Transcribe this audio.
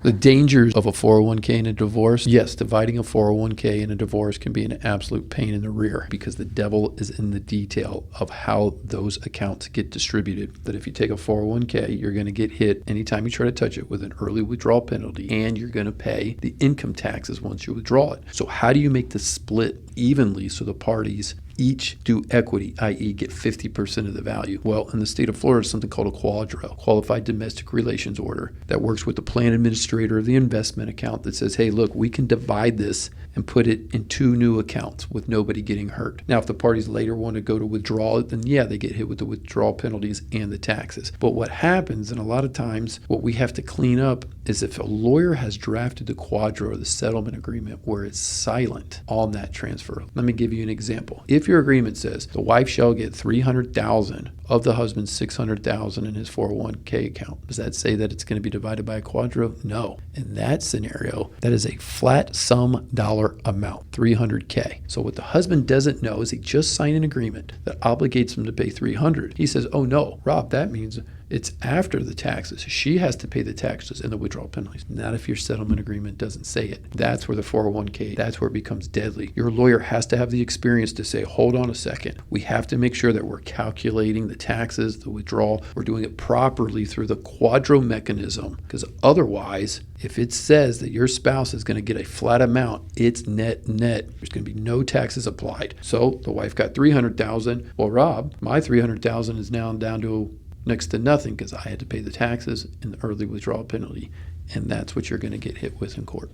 The dangers of a 401k in a divorce. Yes, dividing a 401k in a divorce can be an absolute pain in the rear because the devil is in the detail of how those accounts get distributed. That if you take a 401k, you're going to get hit anytime you try to touch it with an early withdrawal penalty, and you're going to pay the income taxes once you withdraw it. So how do you make the split evenly so the parties each do equity, i.e. get 50% of the value? Well, in the state of Florida, it's something called a QDRO, Qualified Domestic Relations Order, that works with the plan administrator of the investment account that says, hey, look, we can divide this and put it in two new accounts with nobody getting hurt. Now, if the parties later want to go to withdraw it, then yeah, they get hit with the withdrawal penalties and the taxes. But what happens, and a lot of times what we have to clean up, is if a lawyer has drafted the QDRO, or the settlement agreement, where it's silent on that transfer. Let me give you an example. If your agreement says the wife shall get $300,000 of the husband's $600,000 in his 401k account, does that say that it's going to be divided by a QDRO? No. In that scenario, that is a flat sum dollar amount, $300K. So what the husband doesn't know is he just signed an agreement that obligates him to pay $300. He says, oh no, Rob, that means it's after the taxes. She has to pay the taxes and the withdrawal penalties. Not if your settlement agreement doesn't say it. That's where the 401k, that's where it becomes deadly. Your lawyer has to have the experience to say, hold on a second. We have to make sure that we're calculating the taxes, the withdrawal. We're doing it properly through the QDRO mechanism, because otherwise, if it says that your spouse is going to get a flat amount, it's net. There's going to be no taxes applied. So the wife got $300,000. Well, Rob, my $300,000 is now down to next to nothing because I had to pay the taxes and the early withdrawal penalty. And that's what you're going to get hit with in court.